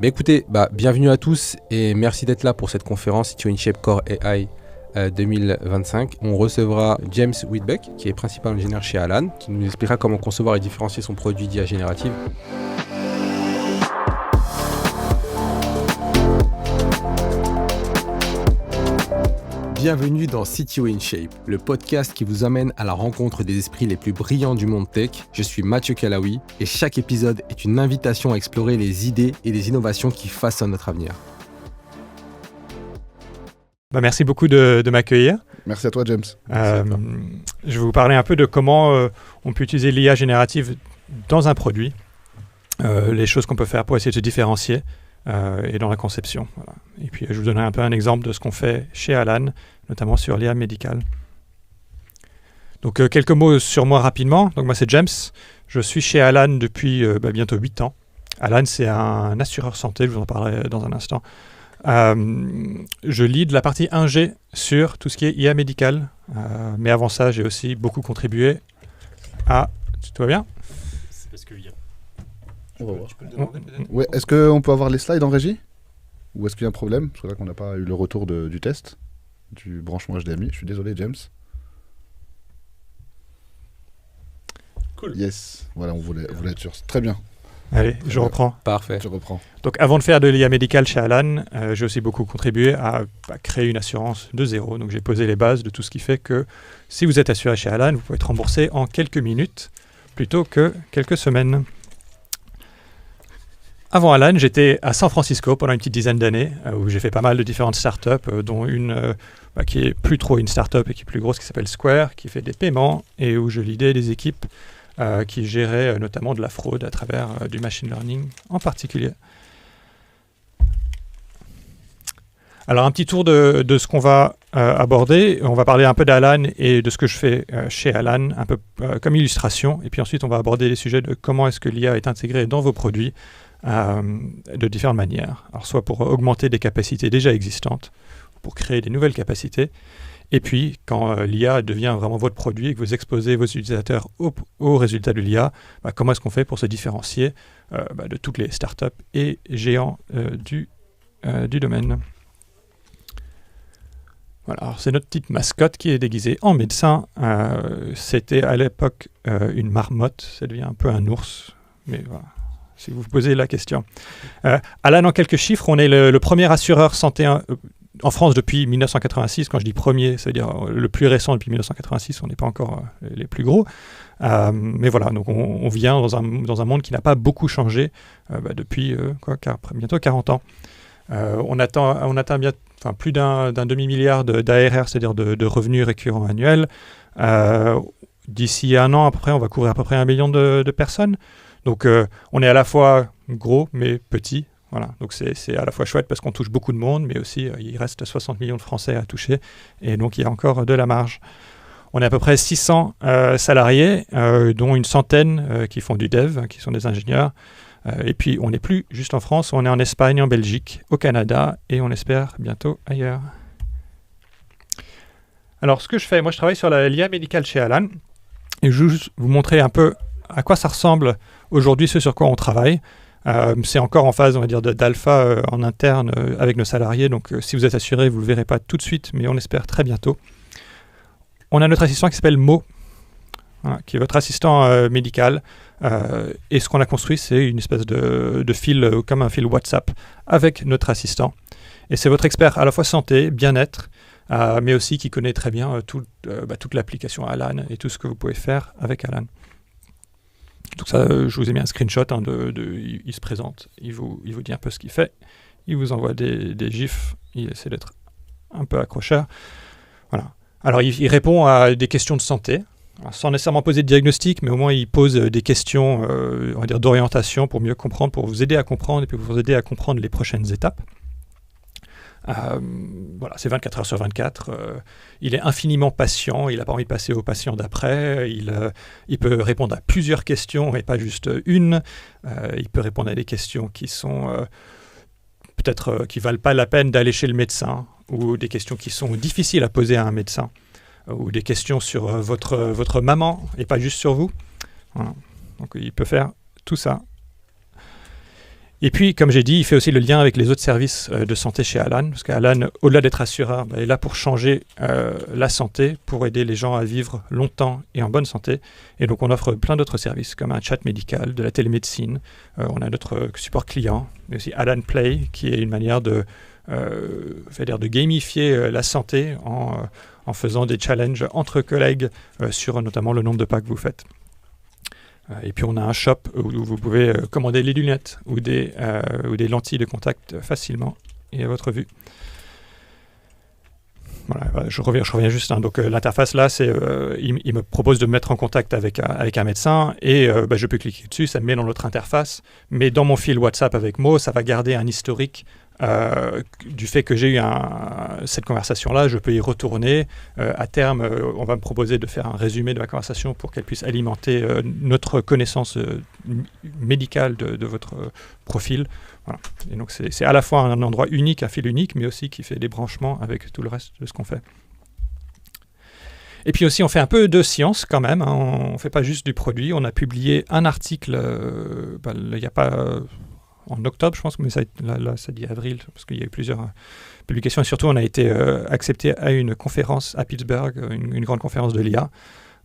Écoutez, bienvenue à tous et merci d'être là pour cette conférence CTO InShape Core AI 2025. On recevra James Whitbeck, qui est principal ingénieur chez Alan, qui nous expliquera comment concevoir et différencier son produit d'IA générative. Bienvenue dans CTO InShape, le podcast qui vous amène à la rencontre des esprits les plus brillants du monde tech. Je suis Mathieu Calaoui et chaque épisode est une invitation à explorer les idées et les innovations qui façonnent notre avenir. Merci beaucoup de m'accueillir. Merci à toi, James. Je vais vous parler un peu de comment on peut utiliser l'IA générative dans un produit, les choses qu'on peut faire pour essayer de se différencier et dans la conception. Voilà. Et puis, je vous donnerai un peu un exemple de ce qu'on fait chez Alan, notamment sur l'IA médicale. Donc, quelques mots sur moi rapidement. Donc, moi, c'est James. Je suis chez Alan depuis bientôt 8 ans. Alan, c'est un assureur santé, je vous en parlerai dans un instant. Je lead la partie 1G sur tout ce qui est IA médicale. Mais avant ça, j'ai aussi beaucoup contribué à... Tout va bien ? C'est parce qu'il y a... Ouais, est-ce qu'on peut avoir les slides en régie ? Ou est-ce qu'il y a un problème ? Parce que là qu'on n'a pas eu le retour du test, du branchement HDMI. Je suis désolé, James. Cool. Yes, voilà, on voulait être sûr. Très bien. Allez, je reprends. Parfait. Je reprends. Donc avant de faire de l'IA médicale chez Alan, j'ai aussi beaucoup contribué à créer une assurance de zéro. Donc j'ai posé les bases de tout ce qui fait que si vous êtes assuré chez Alan, vous pouvez être remboursé en quelques minutes plutôt que quelques semaines. Avant Alan, j'étais à San Francisco pendant une petite dizaine d'années où j'ai fait pas mal de différentes startups, dont une qui est plus trop une startup et qui est plus grosse, qui s'appelle Square, qui fait des paiements et où je leadais des équipes qui géraient notamment de la fraude à travers du machine learning en particulier. Alors un petit tour de ce qu'on va aborder. On va parler un peu d'Alan et de ce que je fais chez Alan, un peu comme illustration. Et puis ensuite, on va aborder les sujets de comment est-ce que l'IA est intégrée dans vos produits de différentes manières. Alors soit pour augmenter des capacités déjà existantes, pour créer des nouvelles capacités. Et puis, quand l'IA devient vraiment votre produit et que vous exposez vos utilisateurs aux résultats de l'IA, comment est-ce qu'on fait pour se différencier de toutes les startups et géants du domaine. Voilà, alors c'est notre petite mascotte qui est déguisée en médecin. C'était à l'époque une marmotte, ça devient un peu un ours, mais voilà, si vous vous posez la question. Alan, en quelques chiffres, on est le premier assureur santé en France depuis 1986. Quand je dis premier, ça veut dire le plus récent depuis 1986, on n'est pas encore les plus gros. Mais voilà, donc on vient dans un monde qui n'a pas beaucoup changé depuis bientôt 40 ans. On atteint plus d'un demi-milliard d'ARR, c'est-à-dire de revenus récurrents annuels. D'ici un an, à peu près, on va couvrir à peu près 1 million de personnes. Donc on est à la fois gros mais petit. Voilà, donc c'est à la fois chouette parce qu'on touche beaucoup de monde, mais aussi il reste 60 millions de Français à toucher, et donc il y a encore de la marge. On est à peu près 600 salariés, dont une centaine qui font du dev, qui sont des ingénieurs. Et puis on n'est plus juste en France, on est en Espagne, en Belgique, au Canada, et on espère bientôt ailleurs. Alors ce que je fais, moi je travaille sur l'IA médicale chez Alan, et je vais juste vous montrer un peu à quoi ça ressemble aujourd'hui, ce sur quoi on travaille. C'est encore en phase, on va dire, d'alpha en interne avec nos salariés. Donc, si vous êtes assuré, vous ne le verrez pas tout de suite, mais on espère très bientôt. On a notre assistant qui s'appelle Mo, qui est votre assistant médical. Et ce qu'on a construit, c'est une espèce de fil, comme un fil WhatsApp, avec notre assistant. Et c'est votre expert à la fois santé, bien-être, mais aussi qui connaît très bien toute l'application Alan et tout ce que vous pouvez faire avec Alan. Donc ça, je vous ai mis un screenshot, il se présente, il vous dit un peu ce qu'il fait, il vous envoie des gifs, il essaie d'être un peu accrocheur. Voilà. Alors il répond à des questions de santé, sans nécessairement poser de diagnostic, mais au moins il pose des questions on va dire d'orientation pour mieux comprendre, pour vous aider à comprendre et puis vous aider à comprendre les prochaines étapes. Voilà, c'est 24 heures sur 24. Il est infiniment patient. Il n'a pas envie de passer aux patients d'après. Il peut répondre à plusieurs questions et pas juste une. Il peut répondre à des questions qui sont peut-être qui valent pas la peine d'aller chez le médecin, ou des questions qui sont difficiles à poser à un médecin, ou des questions sur votre maman et pas juste sur vous. Voilà. Donc il peut faire tout ça. Et puis, comme j'ai dit, il fait aussi le lien avec les autres services de santé chez Alan, parce qu'Alan, au-delà d'être assureur, est là pour changer la santé, pour aider les gens à vivre longtemps et en bonne santé. Et donc, on offre plein d'autres services, comme un chat médical, de la télémédecine. On a notre support client, mais aussi Alan Play, qui est une manière de gamifier la santé en faisant des challenges entre collègues sur notamment le nombre de pas que vous faites. Et puis on a un shop où vous pouvez commander les lunettes ou des lentilles de contact facilement et à votre vue. Voilà, je reviens juste. Donc l'interface là, il me propose de me mettre en contact avec un médecin et je peux cliquer dessus, ça me met dans l'autre interface. Mais dans mon fil WhatsApp avec Mo, ça va garder un historique du fait que j'ai eu cette conversation-là, je peux y retourner. À terme, on va me proposer de faire un résumé de la conversation pour qu'elle puisse alimenter notre connaissance médicale de votre profil. Voilà. Et donc, c'est à la fois un endroit unique, un fil unique, mais aussi qui fait des branchements avec tout le reste de ce qu'on fait. Et puis aussi, on fait un peu de science quand même. Hein. On ne fait pas juste du produit. On a publié un article, il n'y a pas... en octobre, je pense, mais ça dit avril, parce qu'il y a eu plusieurs publications. Et surtout, on a été accepté à une conférence à Pittsburgh, une grande conférence de l'IA.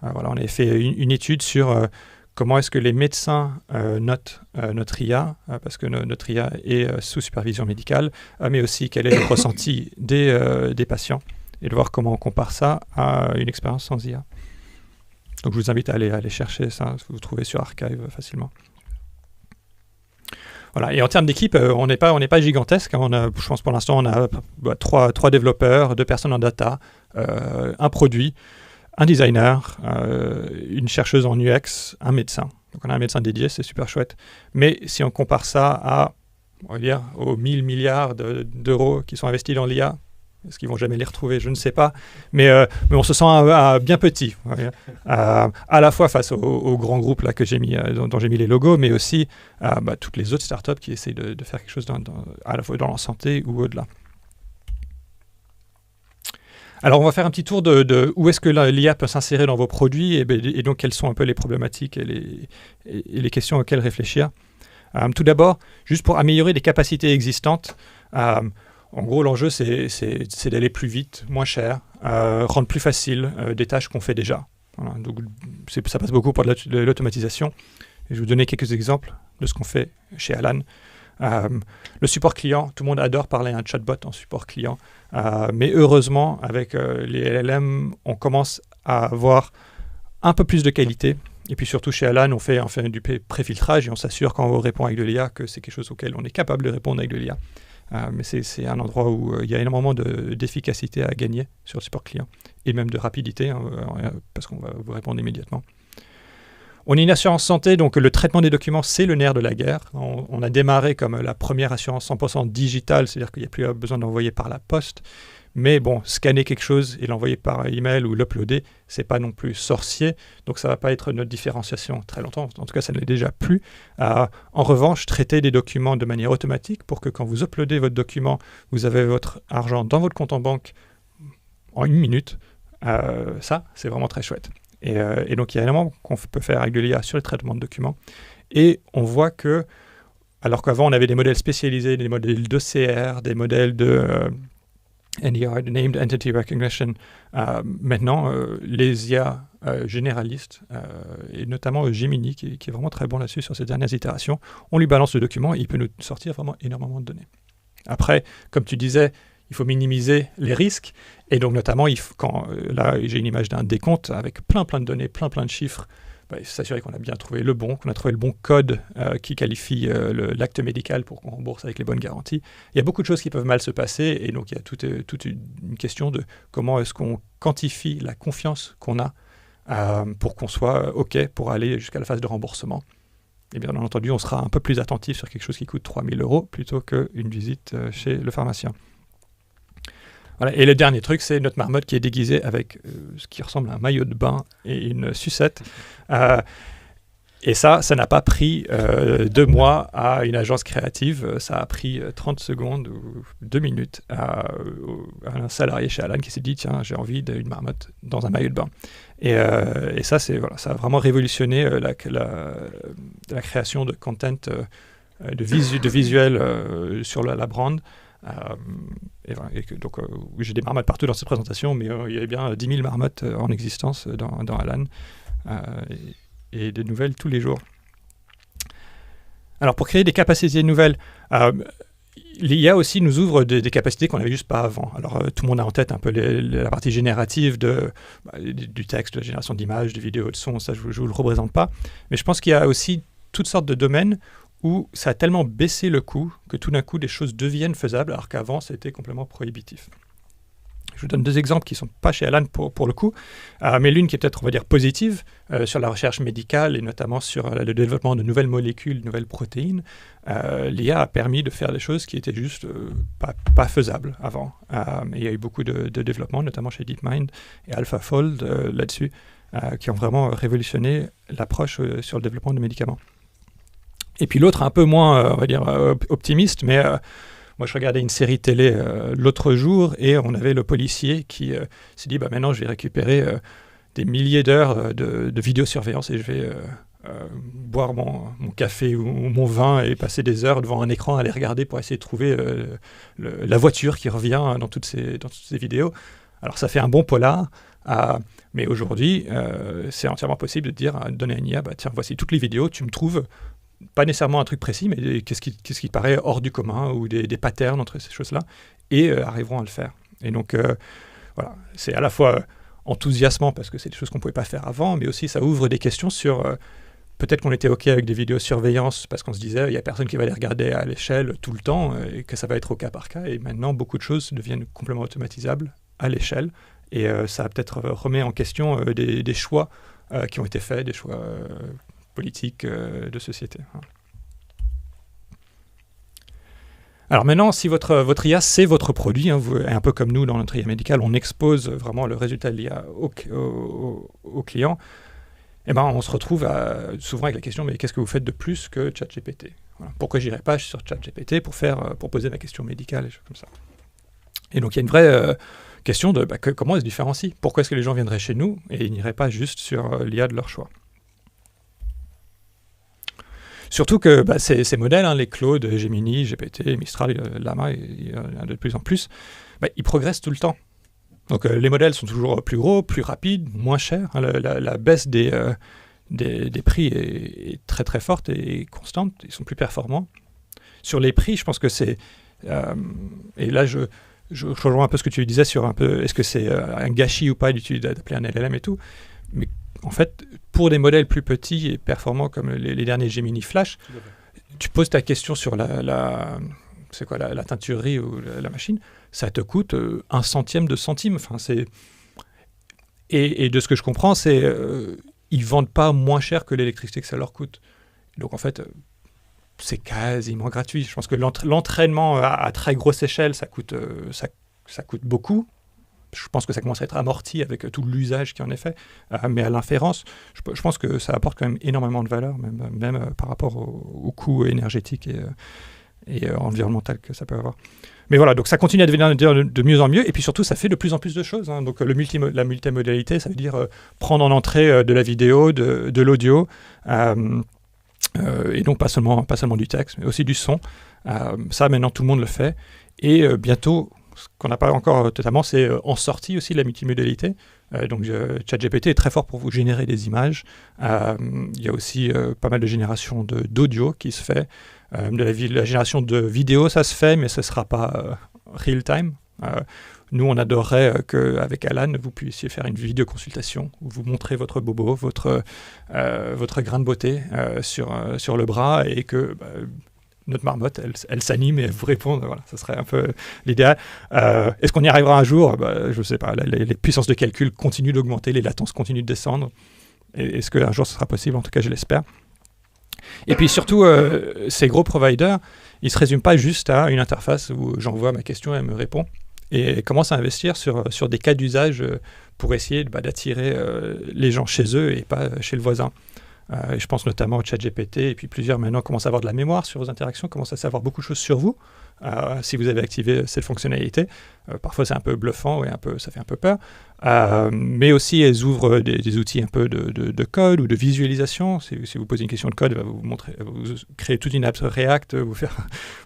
On avait fait une étude sur comment est-ce que les médecins notent notre IA, parce que notre IA est sous supervision médicale, mais aussi quel est le ressenti des patients, et de voir comment on compare ça à une expérience sans IA. Donc, je vous invite à aller chercher ça, vous trouvez sur Archive facilement. Voilà. Et en termes d'équipe, on n'est pas gigantesque. Hein. Je pense pour l'instant, on a trois développeurs, 2 personnes en data, un produit, un designer, une chercheuse en UX, un médecin. Donc on a un médecin dédié, c'est super chouette. Mais si on compare ça aux 1000 milliards d'euros qui sont investis dans l'IA, est-ce qu'ils vont jamais les retrouver? Je ne sais pas. Mais on se sent bien petit. À la fois face aux grands groupes là, dont j'ai mis les logos, mais aussi toutes les autres startups qui essayent de faire quelque chose à la fois dans la santé ou au-delà. Alors, on va faire un petit tour de où est-ce que l'IA peut s'insérer dans vos produits et donc quelles sont un peu les problématiques et les questions auxquelles réfléchir. Tout d'abord, juste pour améliorer des capacités existantes, en gros, l'enjeu, c'est d'aller plus vite, moins cher, rendre plus facile des tâches qu'on fait déjà. Voilà, donc, ça passe beaucoup par de l'automatisation. Et je vais vous donner quelques exemples de ce qu'on fait chez Alan. Le support client, tout le monde adore parler à un chatbot en support client. Mais heureusement, avec les LLM, on commence à avoir un peu plus de qualité. Et puis surtout chez Alan, on fait du préfiltrage et on s'assure quand on répond avec de l'IA que c'est quelque chose auquel on est capable de répondre avec de l'IA. Mais c'est un endroit où il y a énormément d'efficacité à gagner sur le support client et même de rapidité, hein, parce qu'on va vous répondre immédiatement. On est une assurance santé, donc le traitement des documents, c'est le nerf de la guerre. On a démarré comme la première assurance 100% digitale, c'est-à-dire qu'il n'y a plus besoin d'envoyer par la poste. Mais bon, scanner quelque chose et l'envoyer par email ou l'uploader, c'est pas non plus sorcier. Donc ça va pas être notre différenciation très longtemps. En tout cas, ça ne l'est déjà plus. En revanche, traiter des documents de manière automatique pour que quand vous uploadez votre document, vous avez votre argent dans votre compte en banque en 1 minute. Ça, c'est vraiment très chouette. Et donc, il y a énormément qu'on peut faire avec de l'IA sur le traitement de documents. Et on voit que, alors qu'avant, on avait des modèles spécialisés, des modèles d'OCR, des modèles de NER, Named Entity Recognition, maintenant, les IA généralistes, et notamment Gemini, qui est vraiment très bon là-dessus sur ces dernières itérations, on lui balance le document et il peut nous sortir vraiment énormément de données. Après, comme tu disais, il faut minimiser les risques. Et donc, notamment, là, j'ai une image d'un décompte avec plein de données, plein de chiffres. Il faut s'assurer qu'on a bien trouvé qu'on a trouvé le bon code qui qualifie l'acte médical pour qu'on rembourse avec les bonnes garanties. Il y a beaucoup de choses qui peuvent mal se passer. Et donc, il y a toute une question de comment est-ce qu'on quantifie la confiance qu'on a pour qu'on soit OK pour aller jusqu'à la phase de remboursement. Et bien entendu, on sera un peu plus attentif sur quelque chose qui coûte 3 000 € plutôt qu'une visite chez le pharmacien. Voilà. Et le dernier truc, c'est notre marmotte qui est déguisée avec ce qui ressemble à un maillot de bain et une sucette. Et ça n'a pas pris 2 mois à une agence créative. Ça a pris 30 secondes ou 2 minutes à un salarié chez Alan qui s'est dit « Tiens, j'ai envie d'une marmotte dans un maillot de bain ». Et ça, ça a vraiment révolutionné la création de content de visuels sur la brand. Voilà, donc j'ai des marmottes partout dans cette présentation, mais il y avait bien 10 000 marmottes en existence dans Alan, et des nouvelles tous les jours. Alors pour créer des capacités nouvelles, l'IA aussi nous ouvre des capacités qu'on n'avait juste pas avant. Alors tout le monde a en tête un peu la partie générative du texte, de la génération d'images, de vidéos, de sons, ça je ne vous le représente pas, mais je pense qu'il y a aussi toutes sortes de domaines où ça a tellement baissé le coût que tout d'un coup, des choses deviennent faisables, alors qu'avant, c'était complètement prohibitif. Je vous donne 2 exemples qui ne sont pas chez Alan pour le coup, mais l'une qui est peut-être, on va dire, positive, sur la recherche médicale et notamment sur le développement de nouvelles molécules, de nouvelles protéines. L'IA a permis de faire des choses qui étaient juste pas faisables avant. Et il y a eu beaucoup de développement, notamment chez DeepMind et AlphaFold là-dessus, qui ont vraiment révolutionné l'approche sur le développement de médicaments. Et puis l'autre, un peu moins, on va dire, optimiste, mais moi je regardais une série télé l'autre jour et on avait le policier qui s'est dit maintenant je vais récupérer des milliers d'heures de vidéosurveillance et je vais boire mon café ou mon vin et passer des heures devant un écran à les regarder pour essayer de trouver la voiture qui revient dans toutes ces vidéos. Alors ça fait un bon polar, mais aujourd'hui c'est entièrement possible de dire, donner à une IA, tiens voici toutes les vidéos, tu me trouves pas nécessairement un truc précis, mais qu'est-ce qui paraît hors du commun ou des patterns entre ces choses-là, et arriveront à le faire. Et donc, voilà, c'est à la fois enthousiasmant parce que c'est des choses qu'on ne pouvait pas faire avant, mais aussi ça ouvre des questions sur peut-être qu'on était OK avec des vidéosurveillance parce qu'on se disait il n'y a personne qui va les regarder à l'échelle tout le temps et que ça va être au cas par cas. Et maintenant, beaucoup de choses deviennent complètement automatisables à l'échelle et ça peut-être remet en question des choix qui ont été faits, des choix politique de société. Alors maintenant, si votre IA, c'est votre produit, un peu comme nous dans notre IA médicale, on expose vraiment le résultat de l'IA au client, et on se retrouve souvent avec la question, mais qu'est-ce que vous faites de plus que ChatGPT ? Voilà. Pourquoi je n'irais pas sur ChatGPT pour poser ma question médicale et choses comme ça. Et donc il y a une vraie question de comment elle se différencie ? Pourquoi est-ce que les gens viendraient chez nous et ils n'iraient pas juste sur l'IA de leur choix ? Surtout que ces modèles, les Claude, Gemini, GPT, Mistral, Llama, il y en a de plus en plus, ils progressent tout le temps. Donc les modèles sont toujours plus gros, plus rapides, moins chers. La baisse des prix est très très forte et constante. Ils sont plus performants. Sur les prix, je pense que c'est... et là, je rejoins un peu ce que tu disais sur un peu est-ce que c'est un gâchis ou pas d'appeler un LLM et tout. Mais en fait, pour des modèles plus petits et performants comme les derniers Gemini Flash, tu poses ta question sur la teinturerie ou la machine, ça te coûte 1 centième de centime. Enfin, et de ce que je comprends, c'est ils vendent pas moins cher que l'électricité que ça leur coûte. Donc en fait, c'est quasiment gratuit. Je pense que l'entraînement à très grosse échelle, ça coûte beaucoup. Je pense que ça commence à être amorti avec tout l'usage qui en est fait. Mais à l'inférence, je pense que ça apporte quand même énormément de valeur, même par rapport au coût énergétique et environnemental que ça peut avoir. Mais voilà, donc ça continue à devenir de mieux en mieux. Et puis surtout, ça fait de plus en plus de choses. Donc la multimodalité, ça veut dire prendre en entrée de la vidéo, de l'audio, et donc pas seulement du texte, mais aussi du son. Ça, maintenant, tout le monde le fait. Et bientôt... Ce qu'on n'a pas encore totalement, c'est en sortie aussi de la multimodalité. Donc ChatGPT est très fort pour vous générer des images. Il y a aussi pas mal de génération d'audio qui se fait. La génération de vidéo, ça se fait, mais ce ne sera pas real-time. Nous, on adorerait qu'avec Alan, vous puissiez faire une vidéoconsultation où vous montrez votre bobo, votre grain de beauté sur le bras et que... notre marmotte, elle s'anime et elle vous répond. Voilà, ça serait un peu l'idéal. Est-ce qu'on y arrivera un jour ? Je ne sais pas. Les puissances de calcul continuent d'augmenter, les latences continuent de descendre. Est-ce qu'un jour, ce sera possible ? En tout cas, je l'espère. Et puis surtout, ces gros providers, ils ne se résument pas juste à une interface où j'envoie ma question et elle me répond. Et commencent à investir sur des cas d'usage pour essayer d'attirer les gens chez eux et pas chez le voisin. Et je pense notamment au ChatGPT, et puis plusieurs maintenant commencent à avoir de la mémoire sur vos interactions, commencent à savoir beaucoup de choses sur vous, si vous avez activé cette fonctionnalité. Parfois, c'est un peu bluffant et ça fait un peu peur. Mais aussi, elles ouvrent des outils un peu de code ou de visualisation. Si vous posez une question de code, elle va vous créer toute une app React,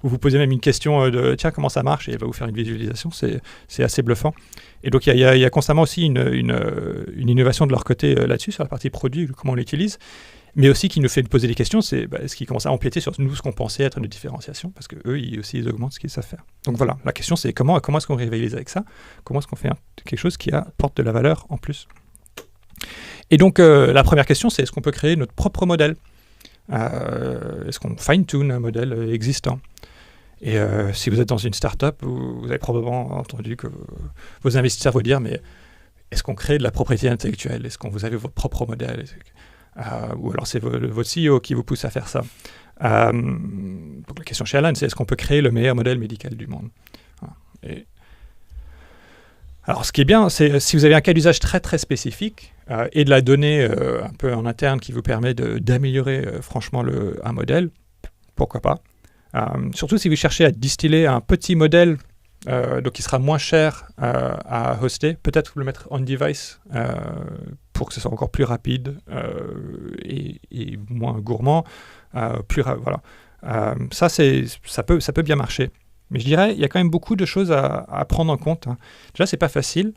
vous posez même une question de « tiens, comment ça marche ?» et elle va vous faire une visualisation. C'est assez bluffant. Et donc, il y a constamment aussi une innovation de leur côté là-dessus, sur la partie produit, comment on l'utilise. Mais aussi qui nous fait poser des questions, c'est est-ce qu'ils commencent à empiéter sur nous, ce qu'on pensait être une différenciation, parce qu'eux, ils augmentent ce qu'ils savent faire. Donc voilà, la question c'est comment est-ce qu'on rivalise avec ça? Comment est-ce qu'on fait quelque chose qui apporte de la valeur en plus? Et donc la première question, c'est est-ce qu'on peut créer notre propre modèle? Est-ce qu'on fine-tune un modèle existant? Et si vous êtes dans une start-up, vous avez probablement entendu que vos investisseurs vous dire, mais est-ce qu'on crée de la propriété intellectuelle? Est-ce que vous avez votre propre modèle? Ou alors c'est votre CEO qui vous pousse à faire ça. Donc la question chez Alan, c'est est-ce qu'on peut créer le meilleur modèle médical du monde? Alors ce qui est bien, c'est si vous avez un cas d'usage très très spécifique et de la donnée un peu en interne qui vous permet d'améliorer franchement un modèle, pourquoi pas. Surtout si vous cherchez à distiller un petit modèle donc qui sera moins cher à hoster, peut-être le mettre on-device pour que ce soit encore plus rapide et moins gourmand. Voilà. Ça peut bien marcher. Mais je dirais, il y a quand même beaucoup de choses à prendre en compte. Hein. Déjà, c'est pas facile.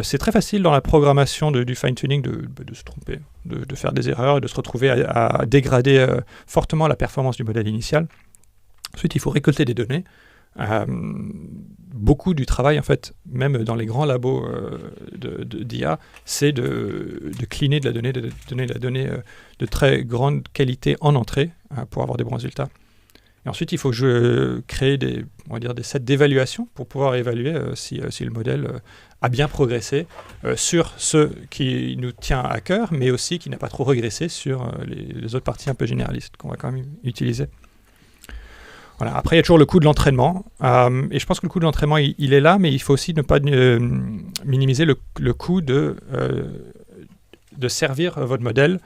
C'est très facile dans la programmation du fine-tuning de se tromper, de faire des erreurs, de se retrouver à dégrader fortement la performance du modèle initial. Ensuite, il faut récolter des données. Beaucoup du travail, en fait, même dans les grands labos d'IA, c'est de cleaner de la donnée, de donner de la donnée de très grande qualité en entrée pour avoir des bons résultats. Et ensuite, il faut créer des sets d'évaluation pour pouvoir évaluer si le modèle a bien progressé sur ce qui nous tient à cœur, mais aussi qui n'a pas trop régressé sur les autres parties un peu généralistes qu'on va quand même utiliser. Voilà. Après, il y a toujours le coût de l'entraînement. Et je pense que le coût de l'entraînement, il est là, mais il faut aussi ne pas minimiser le coût de servir votre modèle.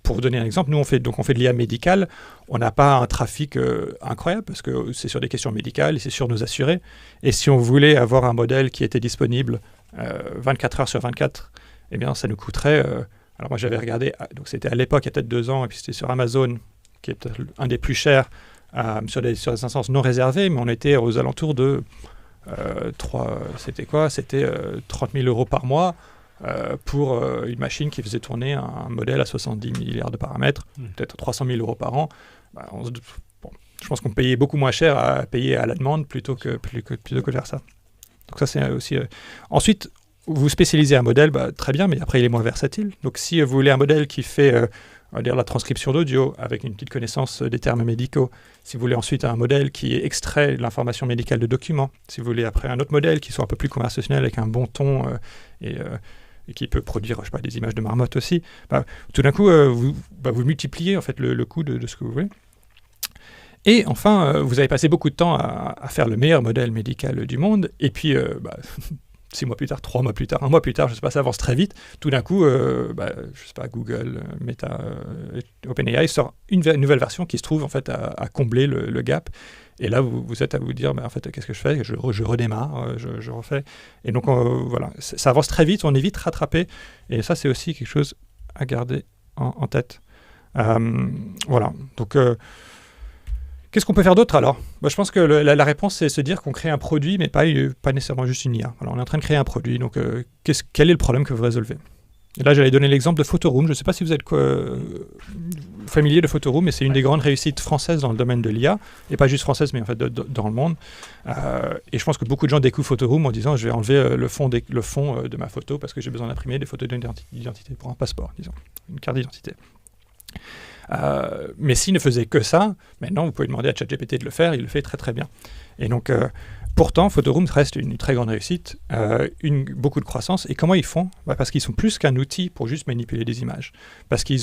Pour vous donner un exemple, nous, on fait de l'IA médicale. On n'a pas un trafic incroyable parce que c'est sur des questions médicales et c'est sur nos assurés. Et si on voulait avoir un modèle qui était disponible 24 heures sur 24, eh bien, ça nous coûterait... alors moi, j'avais regardé, donc c'était à l'époque, il y a peut-être 2 ans, et puis c'était sur Amazon, qui est peut-être un des plus chers, sur des instances non réservées, mais on était aux alentours de 30 000 euros par mois pour une machine qui faisait tourner un modèle à 70 milliards de paramètres, peut-être 300 000 euros par an. Je pense qu'on payait beaucoup moins cher à payer à la demande plutôt que faire ça. Donc ça, c'est aussi... Ensuite, vous spécialisez un modèle, très bien, mais après, il est moins versatile. Donc si vous voulez un modèle qui fait... on va dire la transcription d'audio avec une petite connaissance des termes médicaux. Si vous voulez ensuite un modèle qui extrait l'information médicale de documents. Si vous voulez après un autre modèle qui soit un peu plus conversationnel avec un bon ton et qui peut produire, des images de marmotte aussi. Tout d'un coup, vous multipliez en fait le coût de ce que vous voulez. Et enfin, vous avez passé beaucoup de temps à faire le meilleur modèle médical du monde. Et puis 6 mois plus tard, 3 mois plus tard, 1 mois plus tard, je ne sais pas, ça avance très vite. Tout d'un coup, je sais pas, Google, Meta, OpenAI sort une nouvelle version qui se trouve en fait à combler le gap. Et là, vous êtes à vous dire, en fait, qu'est-ce que je fais? Je redémarre, je refais. Et donc, voilà, ça avance très vite, on est vite rattrapé. Et ça, c'est aussi quelque chose à garder en tête. Voilà, donc... qu'est-ce qu'on peut faire d'autre alors? Je pense que la réponse, c'est se dire qu'on crée un produit, mais pas nécessairement juste une IA. Alors, on est en train de créer un produit, donc quel est le problème que vous résolvez? Et là, j'allais donner l'exemple de Photoroom. Je ne sais pas si vous êtes familier de Photoroom, mais c'est une des grandes réussites françaises dans le domaine de l'IA, et pas juste française, mais en fait dans le monde. Et je pense que beaucoup de gens découvrent Photoroom en disant « je vais enlever le fond de ma photo parce que j'ai besoin d'imprimer des photos d'identité pour un passeport, disons, une carte d'identité ». Mais s'il ne faisait que ça, maintenant vous pouvez demander à ChatGPT de le faire, il le fait très très bien. Et donc, pourtant, Photoroom reste une très grande réussite, beaucoup de croissance. Et comment ils font? Parce qu'ils sont plus qu'un outil pour juste manipuler des images. Parce qu'ils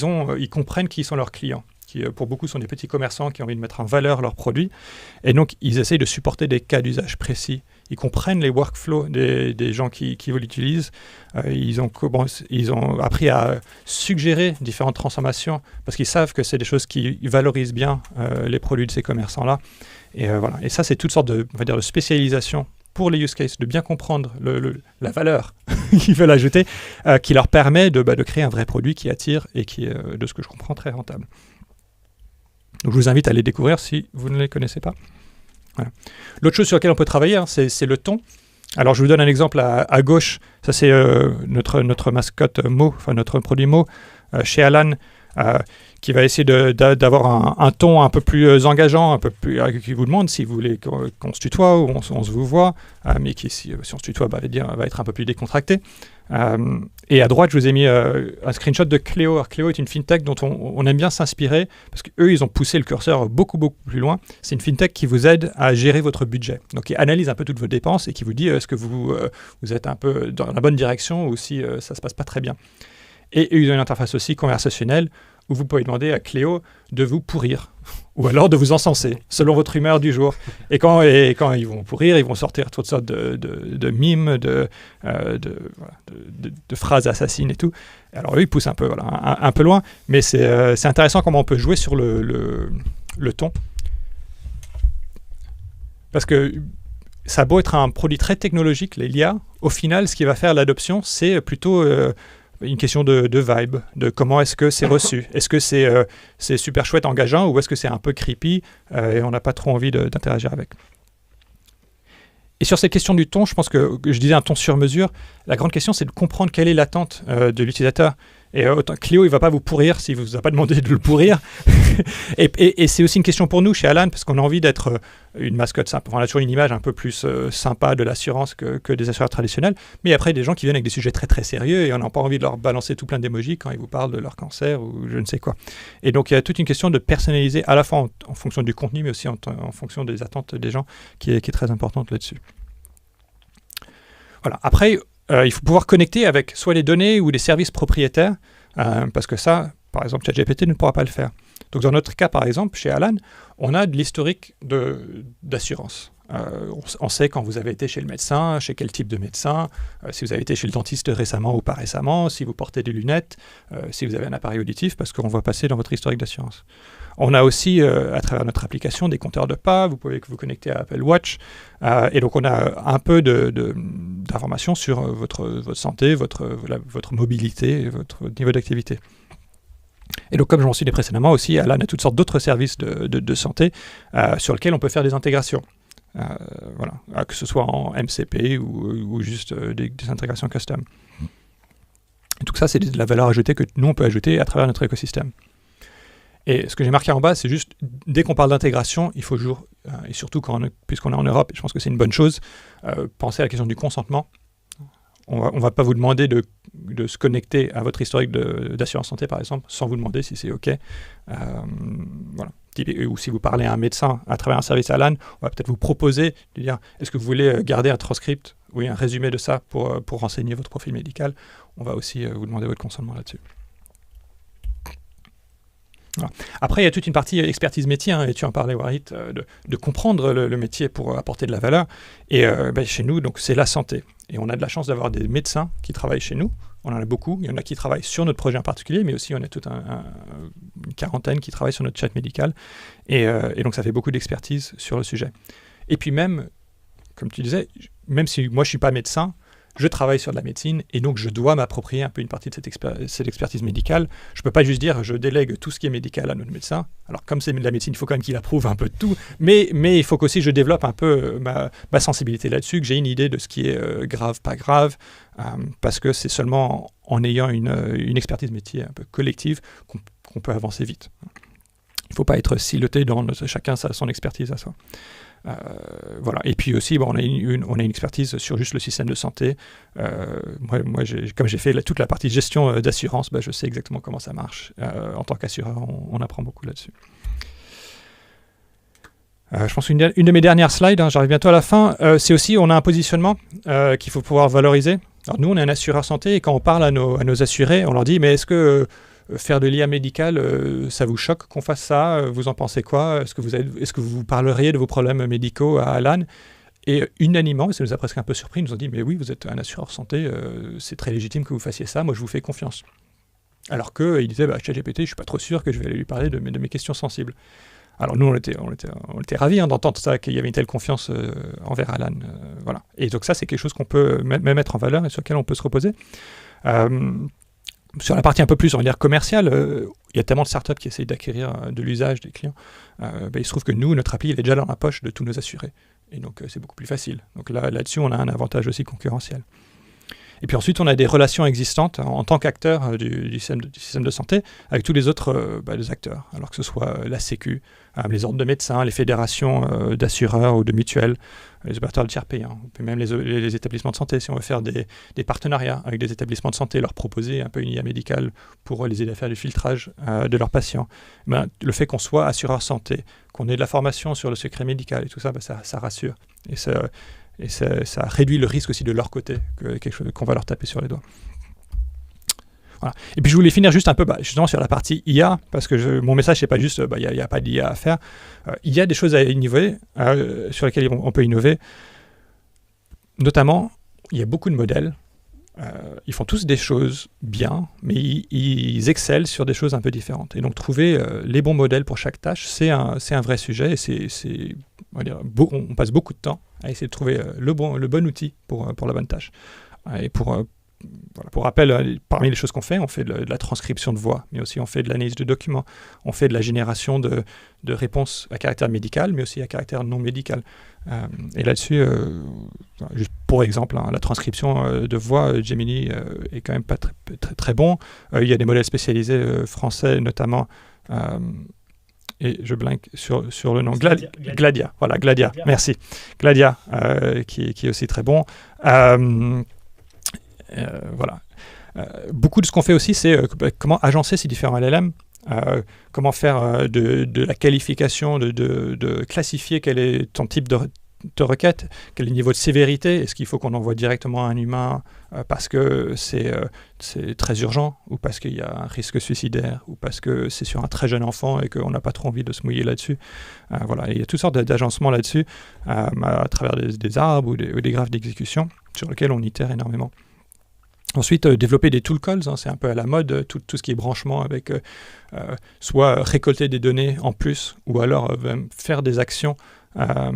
comprennent qui sont leurs clients, qui pour beaucoup sont des petits commerçants qui ont envie de mettre en valeur leurs produits. Et donc, ils essayent de supporter des cas d'usage précis. ils comprennent les workflows des gens qui l'utilisent. Ils ont appris à suggérer différentes transformations parce qu'ils savent que c'est des choses qui valorisent bien les produits de ces commerçants-là. Et voilà. Et ça, c'est toutes sortes on va dire, de spécialisation pour les use cases, de bien comprendre la valeur qu'ils veulent ajouter, qui leur permet de créer un vrai produit qui attire et qui est, de ce que je comprends, très rentable. Donc, je vous invite à les découvrir si vous ne les connaissez pas. Voilà. L'autre chose sur laquelle on peut travailler, c'est le ton. Alors, je vous donne un exemple à gauche. Ça, c'est notre mascotte Mo, enfin notre produit Mo, chez Alan, qui va essayer d'avoir un ton un peu plus engageant, un peu plus, qui vous demande si vous voulez qu'on se tutoie ou on se vous voit, mais qui, si on se tutoie, va être un peu plus décontracté. Et à droite, je vous ai mis un screenshot de Cléo. Alors, Cléo est une fintech dont on aime bien s'inspirer parce qu'eux, ils ont poussé le curseur beaucoup, beaucoup plus loin. C'est une fintech qui vous aide à gérer votre budget. Donc, ils analysent un peu toutes vos dépenses et qui vous dit est-ce que vous êtes un peu dans la bonne direction ou si ça ne se passe pas très bien. Et ils ont une interface aussi conversationnelle où vous pouvez demander à Cléo de vous pourrir ou alors de vous encenser selon votre humeur du jour. Et quand ils vont pourrir, ils vont sortir toutes sortes de mimes, de phrases assassines et tout. Alors eux, ils poussent un peu, un peu loin, mais c'est intéressant comment on peut jouer sur le ton. Parce que ça a beau être un produit très technologique, l'IA, au final, ce qui va faire l'adoption, c'est plutôt une question de vibe, de comment est-ce que c'est reçu. Est-ce que c'est super chouette, engageant, ou est-ce que c'est un peu creepy et on n'a pas trop envie d'interagir avec. Et sur cette question du ton, je pense que je disais un ton sur mesure, la grande question, c'est de comprendre quelle est l'attente de l'utilisateur. Et Cléo, il ne va pas vous pourrir s'il ne vous a pas demandé de le pourrir. et c'est aussi une question pour nous chez Alan, parce qu'on a envie d'être une mascotte simple. On a toujours une image un peu plus sympa de l'assurance que des assureurs traditionnels. Mais après, des gens qui viennent avec des sujets très très sérieux et on n'a pas envie de leur balancer tout plein d'émojis quand ils vous parlent de leur cancer ou je ne sais quoi. Et donc, il y a toute une question de personnaliser à la fois en fonction du contenu, mais aussi en fonction des attentes des gens qui est très importante là-dessus. Voilà. Après, il faut pouvoir connecter avec soit les données ou les services propriétaires, parce que ça, par exemple, ChatGPT ne pourra pas le faire. Donc, dans notre cas, par exemple, chez Alan, on a de l'historique d'assurance. On sait quand vous avez été chez le médecin, chez quel type de médecin, si vous avez été chez le dentiste récemment ou pas récemment, si vous portez des lunettes, si vous avez un appareil auditif, parce qu'on voit passer dans votre historique d'assurance. On a aussi, à travers notre application, des compteurs de pas. Vous pouvez vous connecter à Apple Watch. Et donc, on a un peu d'informations sur votre santé, votre mobilité, votre niveau d'activité. Et donc, comme je mentionné précédemment aussi, Alan a toutes sortes d'autres services de santé sur lesquels on peut faire des intégrations. Voilà, que ce soit en MCP ou juste des intégrations custom. Et tout ça, c'est de la valeur ajoutée que nous, on peut ajouter à travers notre écosystème. Et ce que j'ai marqué en bas, c'est juste, dès qu'on parle d'intégration, il faut toujours, et surtout puisqu'on est en Europe, et je pense que c'est une bonne chose, penser à la question du consentement. On va pas vous demander de se connecter à votre historique d'assurance santé, par exemple, sans vous demander si c'est OK. Voilà. Ou si vous parlez à un médecin à travers un service Alan, on va peut-être vous proposer de dire, est-ce que vous voulez garder un transcript, un résumé de ça pour renseigner votre profil médical. On va aussi vous demander votre consentement là-dessus. Voilà. Après, il y a toute une partie expertise métier, et tu en parlais, Warit, de comprendre le métier pour apporter de la valeur. Et chez nous, donc, c'est la santé. Et on a de la chance d'avoir des médecins qui travaillent chez nous. On en a beaucoup. Il y en a qui travaillent sur notre projet en particulier, mais aussi on a toute une quarantaine qui travaillent sur notre chat médical. Et donc, ça fait beaucoup d'expertise sur le sujet. Et puis même, comme tu disais, même si moi, je ne suis pas médecin, je travaille sur de la médecine et donc je dois m'approprier un peu une partie de cette expertise médicale. Je ne peux pas juste dire je délègue tout ce qui est médical à notre médecin. Alors comme c'est de la médecine, il faut quand même qu'il approuve un peu de tout. Mais il faut qu'aussi je développe un peu ma sensibilité là-dessus, que j'ai une idée de ce qui est grave, pas grave, parce que c'est seulement en ayant une expertise métier un peu collective qu'on peut avancer vite. Il ne faut pas être siloté dans chacun son expertise à soi. Voilà. Et puis aussi, on a une expertise sur juste le système de santé. Moi comme j'ai fait toute la partie gestion d'assurance, je sais exactement comment ça marche. En tant qu'assureur, on apprend beaucoup là-dessus. Je pense qu'une de mes dernières slides, j'arrive bientôt à la fin, c'est aussi, on a un positionnement qu'il faut pouvoir valoriser. Alors nous, on est un assureur santé et quand on parle à nos assurés, on leur dit, mais est-ce que faire de l'IA médicale, ça vous choque qu'on fasse ça? Vous en pensez quoi? Est-ce que vous parleriez de vos problèmes médicaux à Alan? Et unanimement, et ça nous a presque un peu surpris, ils nous ont dit « Mais oui, vous êtes un assureur santé, c'est très légitime que vous fassiez ça, moi je vous fais confiance. » Alors qu'ils disaient « ChatGPT, je ne suis pas trop sûr que je vais aller lui parler de mes questions sensibles. » Alors nous, on était ravis d'entendre ça, qu'il y avait une telle confiance envers Alan. Voilà. Et donc ça, c'est quelque chose qu'on peut même mettre en valeur et sur lequel on peut se reposer. Sur la partie un peu plus, on va dire, commerciale, il y a tellement de startups qui essayent d'acquérir de l'usage des clients. Il se trouve que nous, notre API, il est déjà dans la poche de tous nos assurés. Et donc, c'est beaucoup plus facile. Donc là-dessus, on a un avantage aussi concurrentiel. Et puis ensuite, on a des relations existantes en tant qu'acteur du système de santé avec tous les autres les acteurs. Alors que ce soit la Sécu, les ordres de médecins, les fédérations d'assureurs ou de mutuelles, les opérateurs de tiers payants, puis même les établissements de santé. Si on veut faire des partenariats avec des établissements de santé, leur proposer un peu une IA médicale pour les aider à faire du filtrage de leurs patients, le fait qu'on soit assureur santé, qu'on ait de la formation sur le secret médical et tout ça, ça rassure. Et ça réduit le risque aussi de leur côté, quelque chose qu'on va leur taper sur les doigts. Voilà. Et puis je voulais finir juste un peu justement sur la partie IA, parce que mon message, c'est pas juste il n'y a pas d'IA à faire. Il y a des choses à innover, sur lesquelles on peut innover. Notamment, il y a beaucoup de modèles. Ils font tous des choses bien, mais ils excellent sur des choses un peu différentes. Et donc trouver les bons modèles pour chaque tâche, c'est un vrai sujet. Et on passe beaucoup de temps à essayer de trouver le bon outil pour la bonne tâche. Et pour rappel, parmi les choses qu'on fait, on fait de la transcription de voix, mais aussi on fait de l'analyse de documents, on fait de la génération de réponses à caractère médical, mais aussi à caractère non médical. Et là-dessus, juste pour exemple, la transcription de voix, Gemini est quand même pas très, très, très bon. Il y a des modèles spécialisés français, notamment, et je blinque sur le nom, Gladia. Voilà, Gladia, merci. Gladia, qui est aussi très bon. Voilà. Beaucoup de ce qu'on fait aussi, c'est comment agencer ces différents LLM, comment faire de la qualification, de classifier quel est ton type de requête, quel est le niveau de sévérité, est-ce qu'il faut qu'on envoie directement à un humain parce que c'est très urgent, ou parce qu'il y a un risque suicidaire, ou parce que c'est sur un très jeune enfant et qu'on n'a pas trop envie de se mouiller là-dessus. Voilà. Et il y a toutes sortes d'agencements là-dessus, à travers des arbres ou des graphes d'exécution sur lesquels on itère énormément. Ensuite, développer des tool calls, c'est un peu à la mode, tout ce qui est branchement avec soit récolter des données en plus, ou alors faire des actions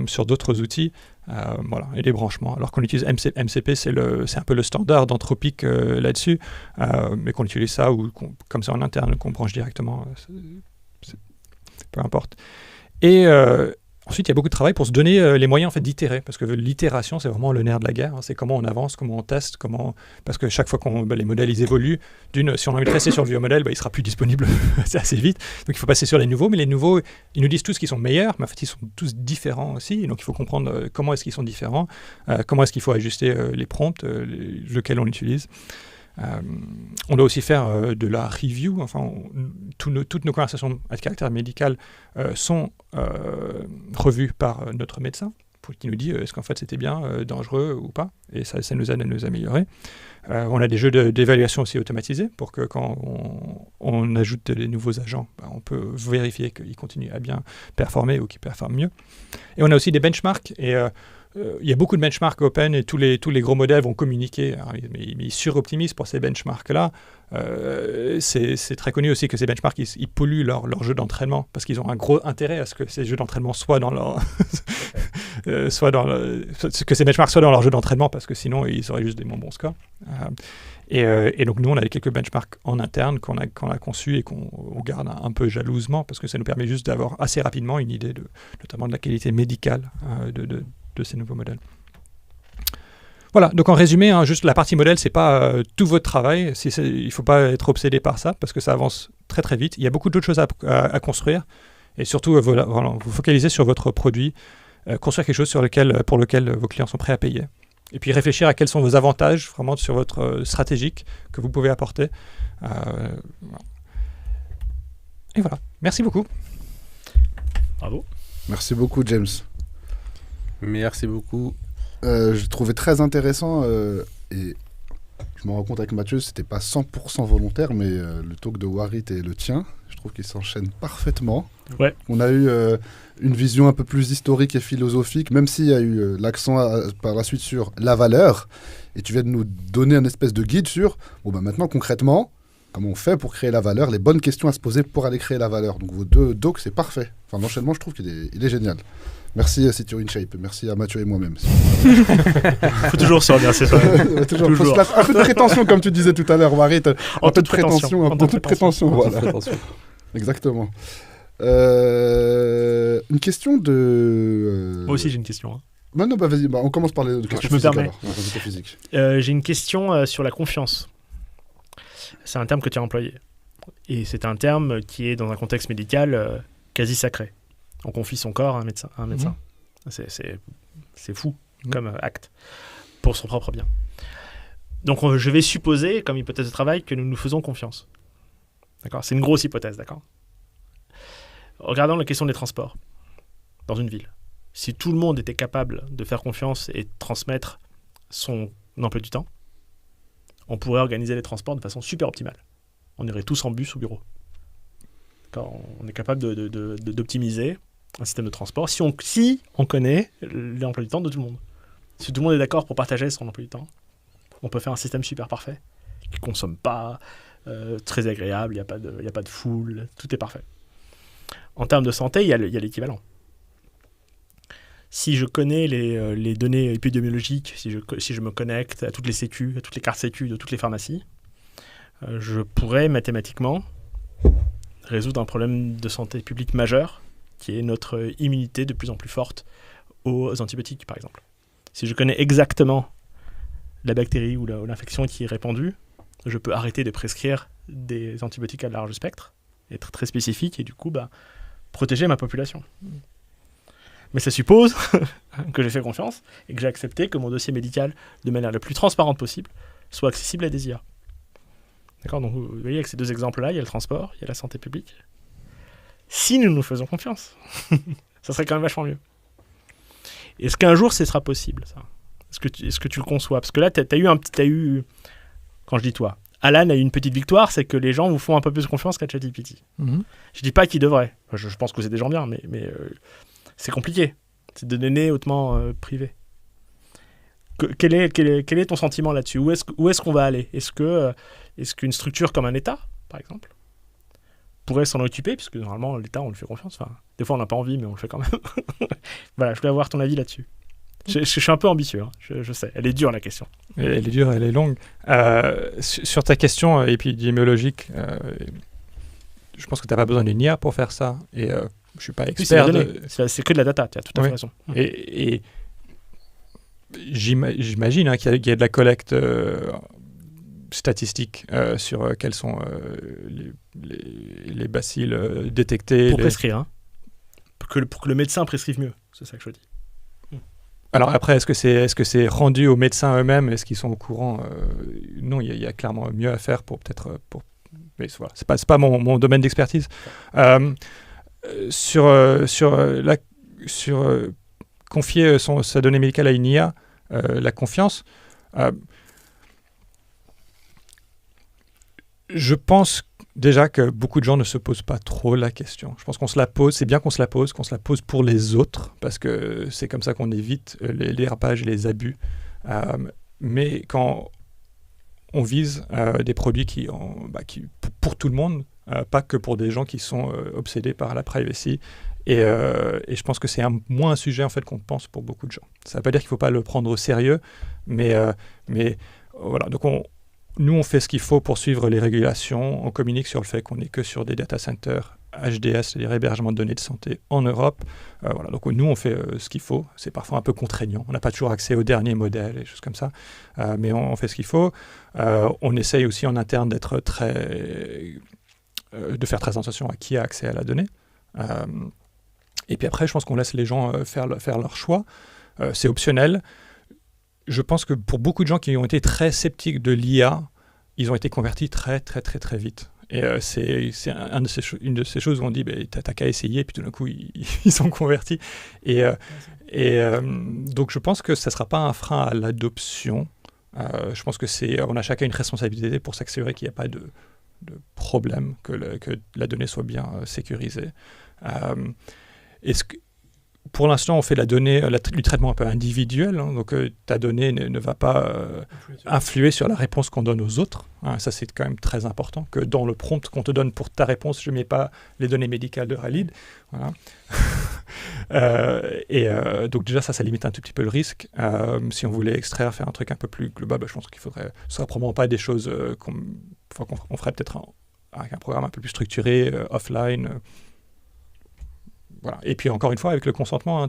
sur d'autres outils, voilà, et des branchements. Alors qu'on utilise MCP, c'est un peu le standard d'Anthropic là-dessus, mais qu'on utilise ça, ou comme ça en interne, qu'on branche directement, peu importe. Et ensuite, il y a beaucoup de travail pour se donner les moyens en fait, d'itérer, parce que l'itération, c'est vraiment le nerf de la guerre. C'est comment on avance, comment on teste, parce que chaque fois que les modèles ils évoluent, si on a envie de rester sur le vieux modèle, il sera plus disponible assez vite. Donc il faut passer sur les nouveaux, mais les nouveaux, ils nous disent tous qu'ils sont meilleurs, mais en fait ils sont tous différents aussi. Donc il faut comprendre comment est-ce qu'ils sont différents, comment est-ce qu'il faut ajuster les prompts, lequel on utilise. On doit aussi faire de la review, enfin, toutes nos conversations à caractère médical sont revues par notre médecin, qui nous dit est-ce qu'en fait c'était bien, dangereux ou pas, et ça nous aide à nous améliorer. On a des jeux d'évaluation aussi automatisés, pour que quand on ajoute des nouveaux agents, on peut vérifier qu'ils continuent à bien performer ou qu'ils performent mieux. Et on a aussi des benchmarks, et il y a beaucoup de benchmarks open, et tous les gros modèles vont communiquer, mais ils suroptimisent pour ces benchmarks-là. C'est très connu aussi que ces benchmarks, ils polluent leur jeu d'entraînement, parce qu'ils ont un gros intérêt à ce que ces jeux d'entraînement soient dans leur... que ces benchmarks soient dans leur jeu d'entraînement, parce que sinon, ils auraient juste des moins bons scores. Et donc, nous, on a quelques benchmarks en interne qu'on a conçus et qu'on garde un peu jalousement, parce que ça nous permet juste d'avoir assez rapidement une idée, notamment de la qualité médicale de ces nouveaux modèles. Voilà, donc en résumé, juste la partie modèle, c'est pas tout votre travail. Il ne faut pas être obsédé par ça, parce que ça avance très très vite. Il y a beaucoup d'autres choses à construire, et surtout vous focaliser sur votre produit, construire quelque chose pour lequel vos clients sont prêts à payer. Et puis réfléchir à quels sont vos avantages vraiment sur votre stratégique que vous pouvez apporter. Et voilà, merci beaucoup. Bravo. Merci beaucoup, James. Merci beaucoup. Je trouvais très intéressant, et je me rends compte avec Mathieu, c'était pas 100% volontaire, mais le talk de Warit et le tien, je trouve qu'ils s'enchaînent parfaitement. Ouais. On a eu une vision un peu plus historique et philosophique, même s'il y a eu l'accent par la suite sur la valeur. Et tu viens de nous donner un espèce de guide sur, maintenant concrètement, comment on fait pour créer la valeur, les bonnes questions à se poser pour aller créer la valeur. Donc vos deux docs, c'est parfait. Enfin, l'enchaînement, je trouve qu'il est génial. Merci City InShape, merci à Mathieu et moi-même. Faut toujours se remercier ça. Toujours. Un peu de prétention, comme tu disais tout à l'heure, Marie. Un peu de prétention. Un peu de prétention, voilà. Exactement. Une question de... Moi aussi, j'ai une question. Hein. Non, vas-y, on commence par les questions physiques. Alors. Physique. J'ai une question sur la confiance. C'est un terme que tu as employé. Et c'est un terme qui est, dans un contexte médical, quasi sacré. On confie son corps à un médecin. C'est fou comme acte pour son propre bien. Donc je vais supposer, comme hypothèse de travail, que nous nous faisons confiance. D'accord ? C'est une grosse hypothèse, d'accord ? Regardons la question des transports dans une ville. Si tout le monde était capable de faire confiance et de transmettre son emploi du temps, on pourrait organiser les transports de façon super optimale. On irait tous en bus au bureau. D'accord ? On est capable d'optimiser un système de transport si on connaît l'emploi du temps de tout le monde. Si tout le monde est d'accord pour partager son emploi du temps, on peut faire un système super parfait qui ne consomme pas, très agréable, il n'y a pas de foule, tout est parfait. En termes de santé, il y a l'équivalent. Si je connais les données épidémiologiques, si je me connecte à toutes les sécu, à toutes les cartes sécu de toutes les pharmacies, je pourrais mathématiquement résoudre un problème de santé publique majeur, qui est notre immunité de plus en plus forte aux antibiotiques, par exemple. Si je connais exactement la bactérie ou l'infection qui est répandue, je peux arrêter de prescrire des antibiotiques à large spectre, être très spécifique et du coup protéger ma population. Mais ça suppose que j'ai fait confiance et que j'ai accepté que mon dossier médical, de manière la plus transparente possible, soit accessible à des IA. D'accord ? Donc vous voyez, avec ces deux exemples-là, il y a le transport, il y a la santé publique. Si nous nous faisons confiance, ça serait quand même vachement mieux. Est-ce qu'un jour, ce sera possible, ça ? Est-ce que tu le conçois ? Parce que là, t'as eu, quand je dis toi, Alan a eu une petite victoire, c'est que les gens vous font un peu plus confiance qu'à ChatGPT. Mm-hmm. Je dis pas qu'ils devraient. Je pense que c'est des gens bien, mais c'est compliqué. C'est de données hautement privées. Quel est ton sentiment là-dessus ? Où est-ce qu'on va aller ? Est-ce qu'une structure comme un État, par exemple, pourrait s'en occuper, puisque normalement l'État on lui fait confiance, enfin, des fois on n'a pas envie mais on le fait quand même. Voilà, je voulais avoir ton avis là-dessus. Je suis un peu ambitieux, hein. Je sais, elle est dure la question. Elle est dure, elle est longue. Sur ta question épidémiologique, je pense que tu n'as pas besoin d'une IA pour faire ça, et je ne suis pas expert. C'est que de la data, tu as tout à fait raison. Et j'imagine qu'il y a de la collecte statistiques sur quels sont les bacilles détectés. Pour prescrire, hein. Pour que le médecin prescrive mieux, c'est ça que je dis. Alors après, est-ce que c'est rendu aux médecins eux-mêmes ? Est-ce qu'ils sont au courant ? Non, il y a clairement mieux à faire pour peut-être... Mais voilà, c'est pas mon domaine d'expertise. Sur confier sa donnée médicale à une IA, la confiance... Je pense déjà que beaucoup de gens ne se posent pas trop la question. Je pense qu'on se la pose, c'est bien qu'on se la pose pour les autres, parce que c'est comme ça qu'on évite les dérapages et les abus. Mais quand on vise des produits qui pour tout le monde, pas que pour des gens qui sont obsédés par la privacy, et je pense que c'est moins un sujet en fait qu'on pense pour beaucoup de gens. Ça ne veut pas dire qu'il ne faut pas le prendre au sérieux, mais voilà, donc nous, on fait ce qu'il faut pour suivre les régulations. On communique sur le fait qu'on n'est que sur des data centers HDS, c'est-à-dire hébergement de données de santé en Europe. Voilà, donc nous, on fait ce qu'il faut. C'est parfois un peu contraignant. On n'a pas toujours accès aux derniers modèles et choses comme ça. Mais on fait ce qu'il faut. On essaye aussi en interne de faire très attention à qui a accès à la donnée. Et puis après, je pense qu'on laisse les gens faire leur choix. C'est optionnel. Je pense que pour beaucoup de gens qui ont été très sceptiques de l'IA, ils ont été convertis très, très, très, très vite. Et c'est une de ces choses où on dit t'as qu'à essayer, puis tout d'un coup, ils sont convertis. Donc, je pense que ça ne sera pas un frein à l'adoption. Je pense que on a chacun une responsabilité pour s'assurer qu'il n'y a pas problème que la donnée soit bien sécurisée. Pour l'instant, on fait la donnée, du traitement un peu individuel, hein, donc ta donnée ne va pas influer sur la réponse qu'on donne aux autres. Hein, ça, c'est quand même très important, que dans le prompt qu'on te donne pour ta réponse, je ne mets pas les données médicales de Khalid. Voilà. Donc déjà, ça limite un tout petit peu le risque. Si on voulait extraire, faire un truc un peu plus global, je pense qu'il faudrait... Ce sera probablement pas des choses qu'on ferait peut-être avec un programme un peu plus structuré, offline. Voilà. Et puis encore une fois, avec le consentement, hein,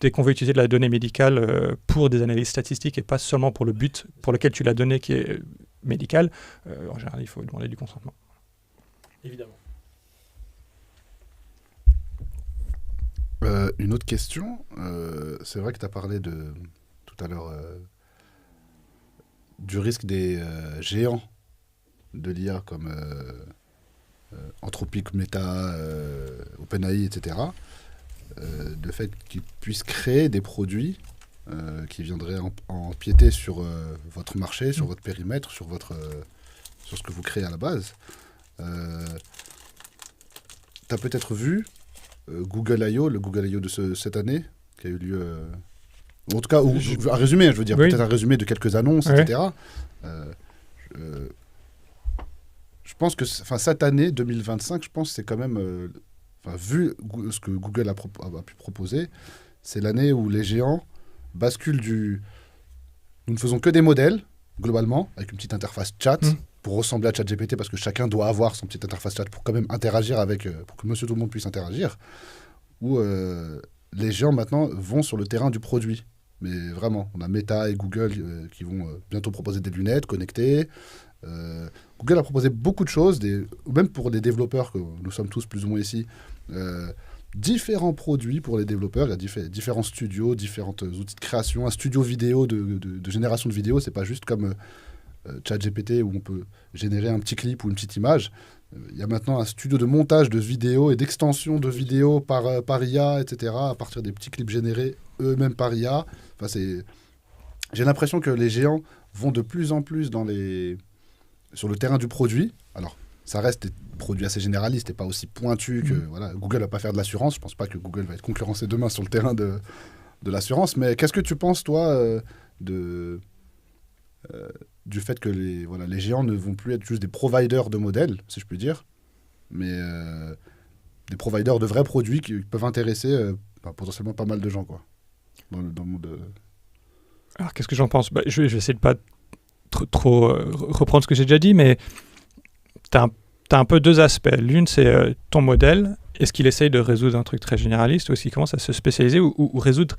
dès qu'on veut utiliser de la donnée médicale pour des analyses statistiques et pas seulement pour le but pour lequel tu l'as donné qui est médical, en général, il faut demander du consentement. Évidemment. Une autre question, c'est vrai que tu as parlé tout à l'heure du risque des géants de l'IA comme Anthropic, Meta, OpenAI, etc. Le fait qu'ils puissent créer des produits qui viendraient empiéter sur votre marché, sur votre périmètre, sur ce que vous créez à la base. Tu as peut-être vu Google I.O., le Google I.O. de cette année, qui a eu lieu... en tout cas, un résumé, je veux dire, oui. Peut-être un résumé de quelques annonces, oui. etc. Je pense que cette année 2025, je pense que c'est quand même, vu ce que Google a pu proposer, c'est l'année où les géants basculent nous ne faisons que des modèles, globalement, avec une petite interface chat, pour ressembler à ChatGPT, parce que chacun doit avoir son petite interface chat pour quand même interagir pour que monsieur tout le monde puisse interagir, où les géants maintenant vont sur le terrain du produit. Mais vraiment, on a Meta et Google qui vont bientôt proposer des lunettes connectées. Google a proposé beaucoup de choses, même pour les développeurs, que nous sommes tous plus ou moins ici, différents produits pour les développeurs. Il y a différents studios, différents outils de création. Un studio vidéo de génération de vidéos, c'est pas juste comme ChatGPT où on peut générer un petit clip ou une petite image. Il y a maintenant un studio de montage de vidéos et d'extension de vidéos par IA, etc., à partir des petits clips générés eux-mêmes par IA. J'ai l'impression que les géants vont de plus en plus sur le terrain du produit. Alors, ça reste des produits assez généralistes et pas aussi pointus que... Voilà, Google ne va pas faire de l'assurance. Je ne pense pas que Google va être concurrencé demain sur le terrain de l'assurance. Mais qu'est-ce que tu penses, toi, du fait que les géants ne vont plus être juste des providers de modèles, si je puis dire, mais des providers de vrais produits qui peuvent intéresser potentiellement pas mal de gens, quoi, dans le monde... Alors, qu'est-ce que j'en pense ? Je vais essayer de pas trop reprendre ce que j'ai déjà dit, mais tu as un peu deux aspects. L'une, c'est ton modèle. Est-ce qu'il essaye de résoudre un truc très généraliste ou est-ce qu'il commence à se spécialiser ou résoudre,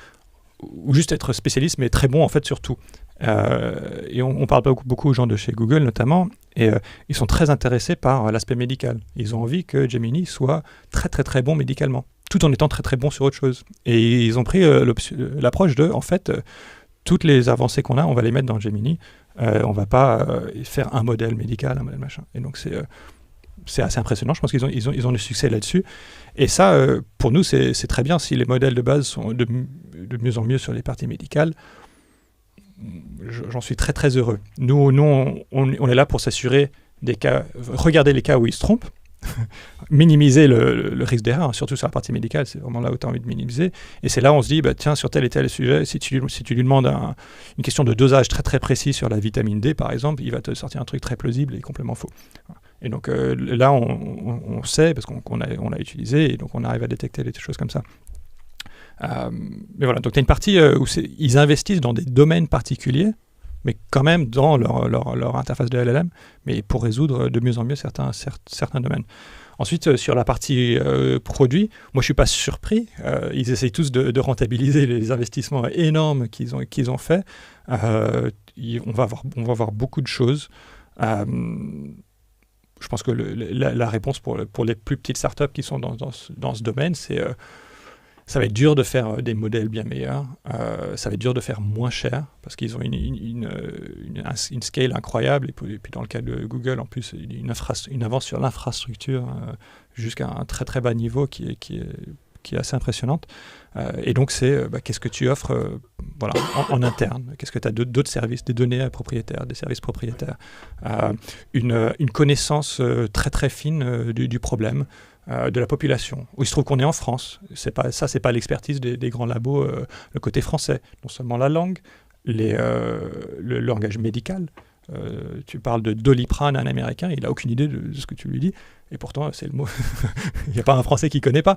ou juste être spécialiste, mais très bon en fait sur tout. Et on parle beaucoup aux gens de chez Google notamment, et ils sont très intéressés par l'aspect médical. Ils ont envie que Gemini soit très très très bon médicalement, tout en étant très très bon sur autre chose. Et ils ont pris l'approche de, en fait, toutes les avancées qu'on a, on va les mettre dans Gemini. On va pas faire un modèle médical, un modèle machin. Et donc c'est assez impressionnant. Je pense qu'ils ont du succès là-dessus. Et ça, pour nous, c'est très bien. Si les modèles de base sont de mieux en mieux sur les parties médicales, j'en suis très très heureux. Nous on est là pour s'assurer des cas, regarder les cas où ils se trompent, minimiser le risque d'erreur, surtout sur la partie médicale, c'est vraiment là où tu as envie de minimiser. Et c'est là où on se dit, tiens, sur tel et tel sujet, si tu lui demandes une question de dosage très très précis sur la vitamine D, par exemple, il va te sortir un truc très plausible et complètement faux. Et donc là, on sait, parce qu'on a utilisé, et donc on arrive à détecter des choses comme ça. Mais voilà, donc tu as une partie où ils investissent dans des domaines particuliers, mais quand même dans leur interface de LLM, mais pour résoudre de mieux en mieux certains domaines. Ensuite, sur la partie produit, moi je ne suis pas surpris. Ils essayent tous de rentabiliser les investissements énormes qu'ils ont faits. On va voir beaucoup de choses. Je pense que la réponse pour les plus petites startups qui sont dans ce domaine, c'est... ça va être dur de faire des modèles bien meilleurs, ça va être dur de faire moins cher, parce qu'ils ont une scale incroyable, et puis dans le cas de Google, en plus, une avance sur l'infrastructure jusqu'à un très très bas niveau qui est assez impressionnante. Et donc c'est, qu'est-ce que tu offres voilà, en interne. Qu'est-ce que tu as d'autres services, des données propriétaires, des services propriétaires, une connaissance très très fine du problème, de la population. Où il se trouve qu'on est en France. C'est pas l'expertise des grands labos, le côté français. Non seulement la langue, le langage médical. Tu parles de Doliprane à un Américain, il n'a aucune idée de ce que tu lui dis. Et pourtant, c'est le mot. Il n'y a pas un Français qui ne connaît pas.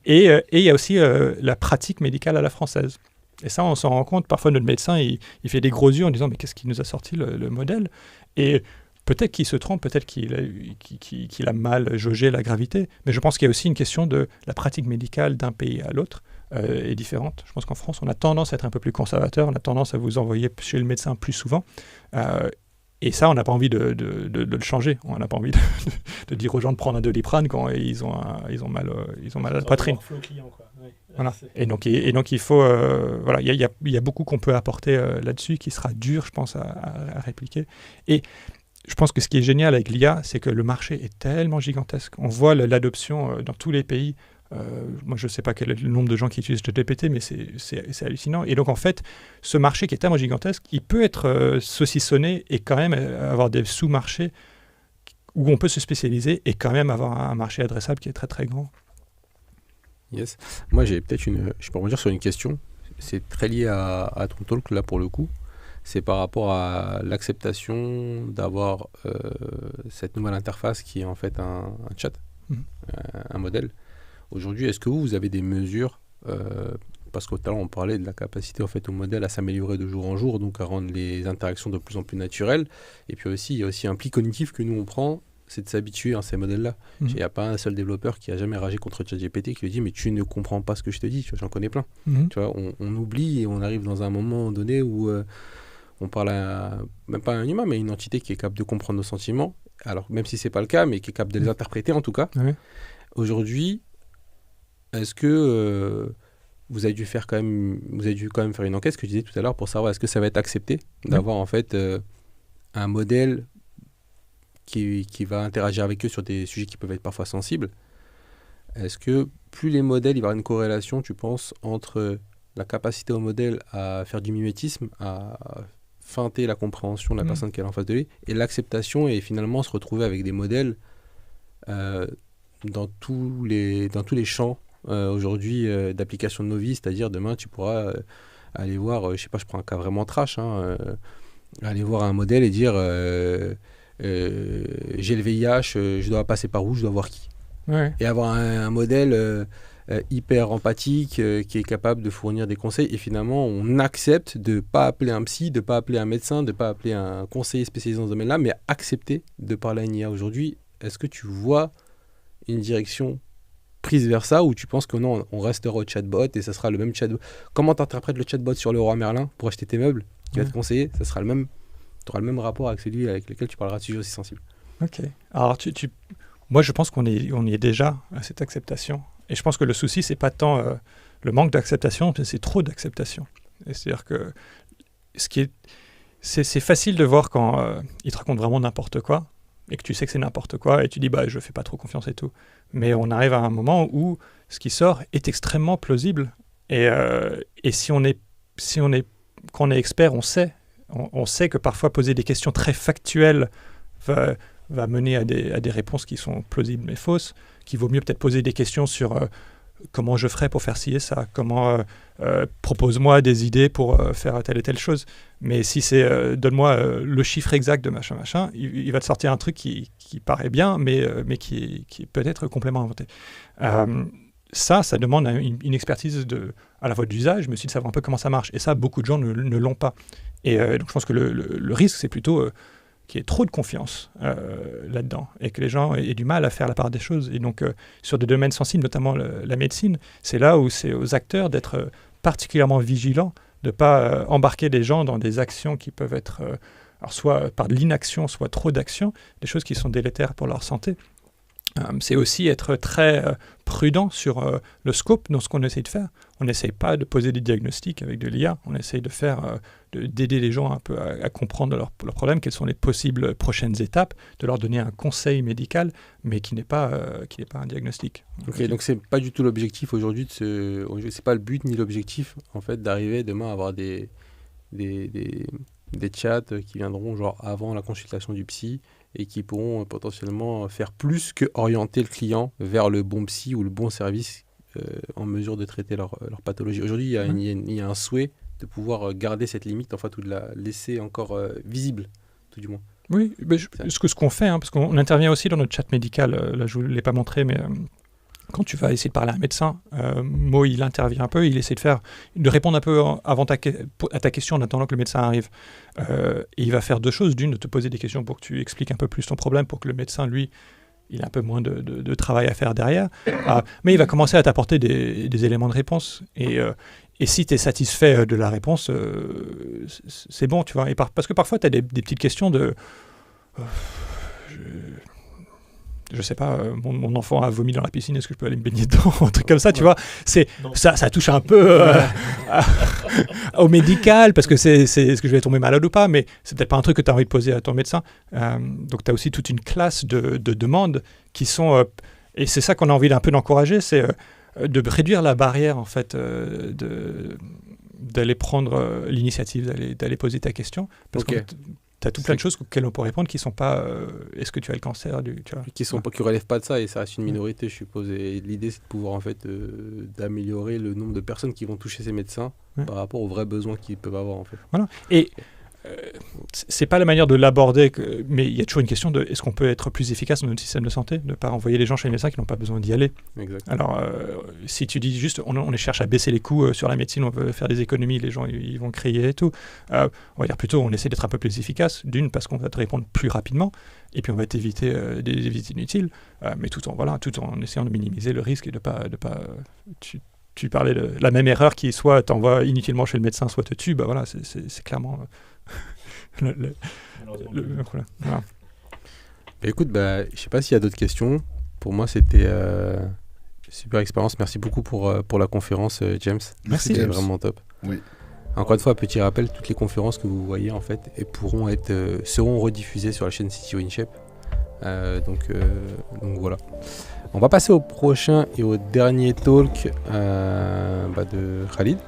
Et il y a aussi la pratique médicale à la française. Et ça, on s'en rend compte. Parfois, notre médecin, il fait des gros yeux en disant « Mais qu'est-ce qui nous a sorti le modèle ?» Et peut-être qu'il se trompe, peut-être qu'il a mal jaugé la gravité. Mais je pense qu'il y a aussi une question de la pratique médicale d'un pays à l'autre est différente. Je pense qu'en France, on a tendance à être un peu plus conservateur. On a tendance à vous envoyer chez le médecin plus souvent. Et ça, on n'a pas envie de le changer. On n'a pas envie de dire aux gens de prendre un Doliprane quand ils ont mal à la poitrine. Voilà. Et donc il faut... voilà, il y a beaucoup qu'on peut apporter là-dessus qui sera dur, je pense, à répliquer. Et je pense que ce qui est génial avec l'IA, c'est que le marché est tellement gigantesque. On voit l'adoption dans tous les pays. Moi, je ne sais pas quel est le nombre de gens qui utilisent ChatGPT, mais c'est hallucinant. Et donc, en fait, ce marché qui est tellement gigantesque, il peut être saucissonné et quand même avoir des sous-marchés où on peut se spécialiser et quand même avoir un marché adressable qui est très, très grand. Yes. Moi, j'ai peut-être je peux rebondir sur une question. C'est très lié à ton talk, là, pour le coup. C'est par rapport à l'acceptation d'avoir cette nouvelle interface qui est en fait un chat, un modèle. Aujourd'hui, est-ce que vous avez des mesures, parce qu'au tout à l'heure on parlait de la capacité en fait au modèle à s'améliorer de jour en jour, donc à rendre les interactions de plus en plus naturelles, et puis aussi il y a aussi un pli cognitif que nous on prend, c'est de s'habituer à ces modèles-là. Il n'y a pas un seul développeur qui a jamais ragé contre ChatGPT qui lui dit mais tu ne comprends pas ce que je te dis, tu vois, j'en connais plein. Tu vois, on oublie et on arrive dans un moment donné où on parle même pas à un humain, mais à une entité qui est capable de comprendre nos sentiments, alors même si c'est pas le cas, mais qui est capable de les interpréter en tout cas. Aujourd'hui, est-ce que vous avez dû quand même faire une enquête, ce que je disais tout à l'heure, pour savoir est-ce que ça va être accepté d'avoir en fait un modèle qui va interagir avec eux sur des sujets qui peuvent être parfois sensibles. Est-ce que plus les modèles, il va y avoir une corrélation, tu penses, entre la capacité au modèle à faire du mimétisme, à feinter la compréhension de la personne qui est en face de lui, et l'acceptation et finalement se retrouver avec des modèles dans tous les champs aujourd'hui d'application de nos vies, c'est-à-dire demain tu pourras aller voir, je sais pas, je prends un cas vraiment trash, aller voir un modèle et dire j'ai le VIH, je dois passer par où, je dois voir qui. Et avoir un modèle hyper empathique qui est capable de fournir des conseils, et finalement on accepte de ne pas appeler un psy, de ne pas appeler un médecin, de ne pas appeler un conseiller spécialisé dans ce domaine-là, mais accepter de parler à une IA aujourd'hui. Est-ce que tu vois une direction prise vers ça, ou tu penses que non, on restera au chatbot et ça sera le même chatbot? Comment tu interprètes le chatbot sur Leroy Merlin pour acheter tes meubles qui va te conseiller? Ça sera le même, tu auras le même rapport avec celui avec lequel tu parleras de sujets aussi sensibles. Ok. Alors moi je pense qu'on y est déjà à cette acceptation, et je pense que le souci c'est pas tant le manque d'acceptation, mais c'est trop d'acceptation. C'est-à-dire que c'est facile de voir quand ils te racontent vraiment n'importe quoi et que tu sais que c'est n'importe quoi et tu dis bah je fais pas trop confiance et tout. Mais on arrive à un moment où ce qui sort est extrêmement plausible, et quand on est expert, on sait que parfois poser des questions très factuelles va mener à des réponses qui sont plausibles mais fausses, qu'il vaut mieux peut-être poser des questions sur comment je ferais pour faire ci et ça, propose-moi des idées pour faire telle et telle chose. Mais si c'est donne-moi le chiffre exact de machin, il va te sortir un truc qui paraît bien, mais qui est peut-être complètement inventé. Ça demande une expertise à la fois d'usage, mais aussi de savoir un peu comment ça marche. Et ça, beaucoup de gens ne l'ont pas. Et donc je pense que le risque, c'est plutôt qu'il y ait trop de confiance là-dedans, et que les gens aient du mal à faire la part des choses. Et donc, sur des domaines sensibles, notamment la médecine, c'est là où c'est aux acteurs d'être particulièrement vigilants, de ne pas embarquer des gens dans des actions qui peuvent être, alors soit par de l'inaction, soit trop d'action, des choses qui sont délétères pour leur santé. C'est aussi être très prudent sur le scope dans ce qu'on essaie de faire. on n'essaye pas de poser des diagnostics avec de l'IA, on essaye de faire, d'aider les gens un peu à comprendre leurs problèmes, quelles sont les possibles prochaines étapes, de leur donner un conseil médical, mais qui n'est pas un diagnostic. Ok, donc c'est pas du tout l'objectif aujourd'hui, c'est pas le but ni l'objectif en fait d'arriver demain à avoir des chats qui viendront genre avant la consultation du psy et qui pourront potentiellement faire plus que orienter le client vers le bon psy ou le bon service en mesure de traiter leur pathologie. Aujourd'hui, il y a un souhait de pouvoir garder cette limite, en fait, ou de la laisser encore visible, tout du moins. Oui, mais ce qu'on fait, parce qu'on intervient aussi dans notre chat médical, là je ne vous l'ai pas montré, mais quand tu vas essayer de parler à un médecin, Mo, il intervient un peu, il essaie de répondre un peu avant à ta question en attendant que le médecin arrive. Et il va faire deux choses. D'une, de te poser des questions pour que tu expliques un peu plus ton problème, pour que le médecin, lui, il a un peu moins de travail à faire derrière. Mais il va commencer à t'apporter des éléments de réponse. Et si tu es satisfait de la réponse, c'est bon, tu vois. Parce que parfois, tu as des petites questions de... je sais pas, mon enfant a vomi dans la piscine, est-ce que je peux aller me baigner dedans? Un truc comme ça, tu vois. Ça touche un peu au médical, parce que est-ce que je vais tomber malade ou pas, mais c'est peut-être pas un truc que tu as envie de poser à ton médecin. Donc tu as aussi toute une classe de demandes qui sont... et c'est ça qu'on a envie d'un peu d'encourager, c'est de réduire la barrière, en fait, d'aller prendre l'initiative, d'aller poser ta question. Parce que tu as tout plein de choses auxquelles on peut répondre qui ne sont pas est-ce que tu as le cancer tu vois. Qui ne relèvent pas de ça, et ça reste une minorité, je suppose. Et l'idée, c'est de pouvoir en fait, d'améliorer le nombre de personnes qui vont toucher ces médecins par rapport aux vrais besoins qu'ils peuvent avoir. En fait. Voilà. Et c'est pas la manière de l'aborder, mais il y a toujours une question de est-ce qu'on peut être plus efficace dans notre système de santé, ne pas envoyer les gens chez les médecins qui n'ont pas besoin d'y aller. Exact. Alors, si tu dis juste on cherche à baisser les coûts sur la médecine, on veut faire des économies, les gens ils vont crier et tout, on va dire plutôt on essaie d'être un peu plus efficace, d'une parce qu'on va te répondre plus rapidement, et puis on va t'éviter des visites inutiles, mais tout en essayant de minimiser le risque et de pas tu parlais de la même erreur qui soit t'envoie inutilement chez le médecin, soit te tue, bah voilà, c'est clairement le problème. Voilà. Bah, écoute, je sais pas s'il y a d'autres questions. Pour moi, c'était super expérience. Merci beaucoup pour la conférence, James. Merci, c'était James. vraiment top. Oui. Encore une fois, petit rappel, toutes les conférences que vous voyez en fait seront rediffusées sur la chaîne CTO InShape. Donc voilà. On va passer au prochain et au dernier talk de Khalid.